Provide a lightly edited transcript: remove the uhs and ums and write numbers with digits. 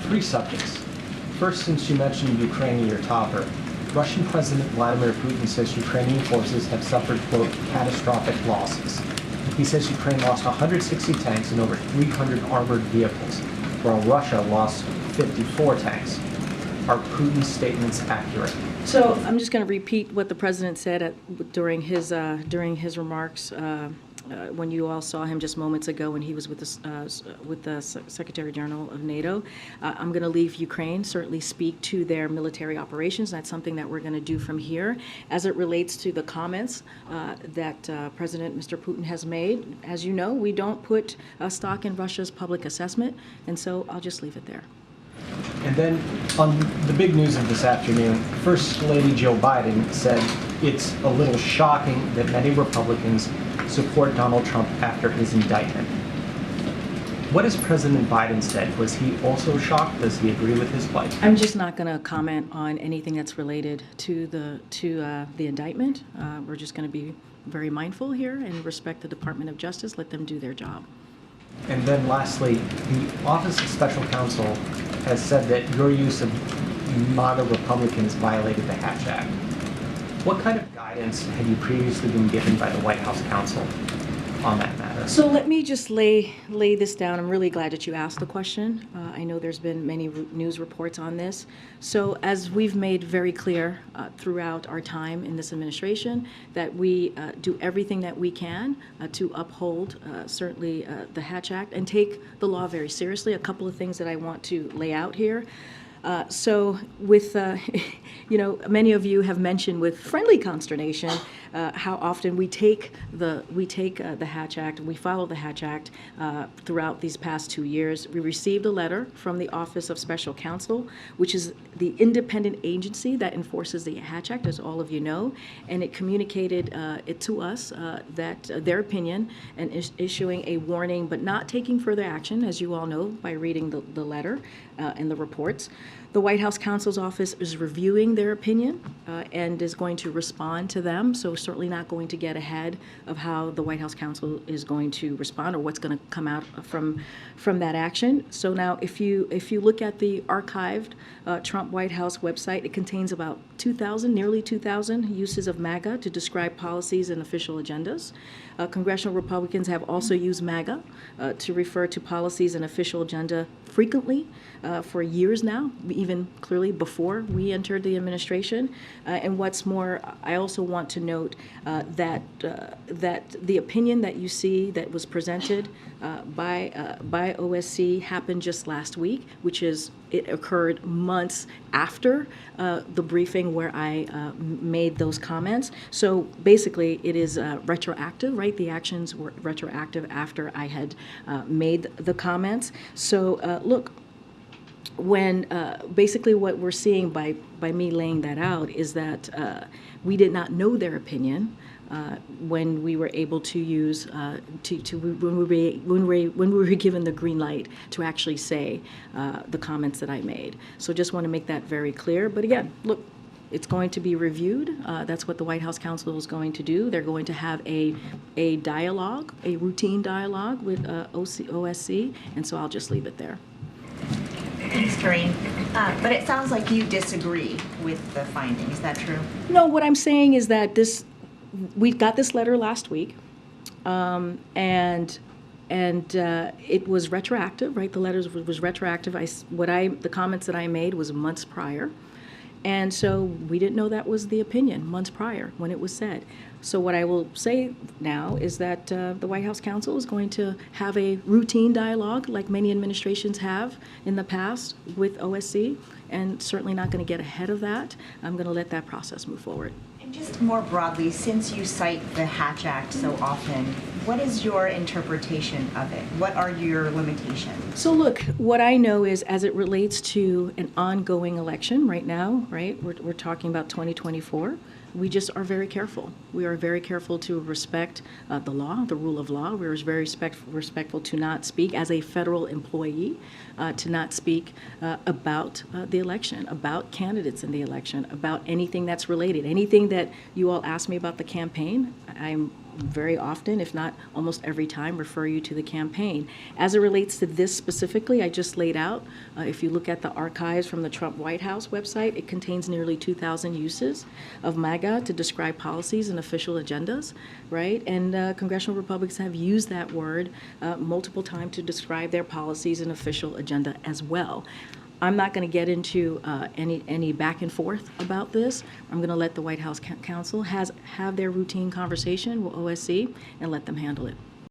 Three subjects. First, since you mentioned Ukraine in your topper, Russian President Vladimir Putin says Ukrainian forces have suffered, quote, catastrophic losses. He says Ukraine lost 160 tanks and over 300 armored vehicles, while Russia lost 54 tanks. Are Putin's statements accurate? So I'm just going to repeat what the president said during his remarks when you all saw him just moments ago when he was with the Secretary General of NATO. I'm going to leave Ukraine certainly speak to their military operations. That's something that we're going to do from here. As it relates to the comments that President Mr. Putin has made, as you know, we don't put stock in Russia's public assessment, and so I'll just leave it there. And then on the big news of this afternoon, First Lady Joe Biden said it's a little shocking that many Republicans support Donald Trump after his indictment. What has President Biden said? Was he also shocked? Does he agree with his plight? I'm just not going to comment on anything that's related to the indictment. We're just going to be very mindful here and respect the Department of Justice. Let them do their job. And then lastly, the Office of Special Counsel has said that your use of MAGA Republicans violated the Hatch Act. What kind of guidance had you previously been given by the White House counsel on that matter? So let me just lay this down. I'm really glad that you asked the question. I know there's been many news reports on this. So as we've made very clear throughout our time in this administration, that we do everything that we can to uphold certainly the Hatch Act and take the law very seriously. A couple of things that I want to lay out here. So with, many of you have mentioned with friendly consternation how often we take the Hatch Act, we follow the Hatch Act throughout these past 2 years. We received a letter from the Office of Special Counsel, which is the independent agency that enforces the Hatch Act, as all of you know, and it communicated it to us that their opinion and issuing a warning, but not taking further action, as you all know by reading the letter and the reports. The White House counsel's office is reviewing their opinion and is going to respond to them. So certainly not going to get ahead of how the White House counsel is going to respond or what's going to come out from that action. So now, if you look at the archived Trump White House website, it contains about 2,000, nearly 2,000 uses of MAGA to describe policies and official agendas. Congressional Republicans have also used MAGA to refer to policies and official agenda frequently for years now, even clearly before we entered the administration. And what's more, I also want to note that the opinion that you see that was presented by OSC happened just last week, which is it occurred months after the briefing where I made those comments. So basically, it is retroactive, right? The actions were retroactive after I had made the comments. So look, when basically what we're seeing by me laying that out is that we did not know their opinion when we were able to use when we were given the green light to actually say the comments that I made. So just want to make that very clear. But again, look, it's going to be reviewed. That's what the White House counsel is going to do. They're going to have a dialogue, a routine dialogue with OSC, and so I'll just leave it there. Thanks, Karine. But it sounds like you disagree with the finding. Is that true? No, what I'm saying is that we got this letter last week, and it was retroactive, right? The letter was retroactive. The comments that I made was months prior, and so we didn't know that was the opinion months prior when it was said. So what I will say now is that the White House counsel is going to have a routine dialogue, like many administrations have in the past, with OSC, and certainly not going to get ahead of that. I'm going to let that process move forward. And just more broadly, since you cite the Hatch Act so often, what is your interpretation of it? What are your limitations? So look, what I know is as it relates to an ongoing election right now, right, we're talking about 2024, we just are very careful. We are very careful to respect the law, the rule of law. We're very respectful to not speak as a federal employee, to not speak about the election, about candidates in the election, about anything that's related. Anything that you all ask me about the campaign, I'm very often, if not almost every time, refer you to the campaign. As it relates to this specifically, I just laid out, if you look at the archives from the Trump White House website, it contains nearly 2,000 uses of MAGA to describe policies and official agendas, right? And congressional Republicans have used that word multiple times to describe their policies and official agenda as well. I'm not going to get into any back and forth about this. I'm going to let the White House counsel have their routine conversation with OSC and let them handle it.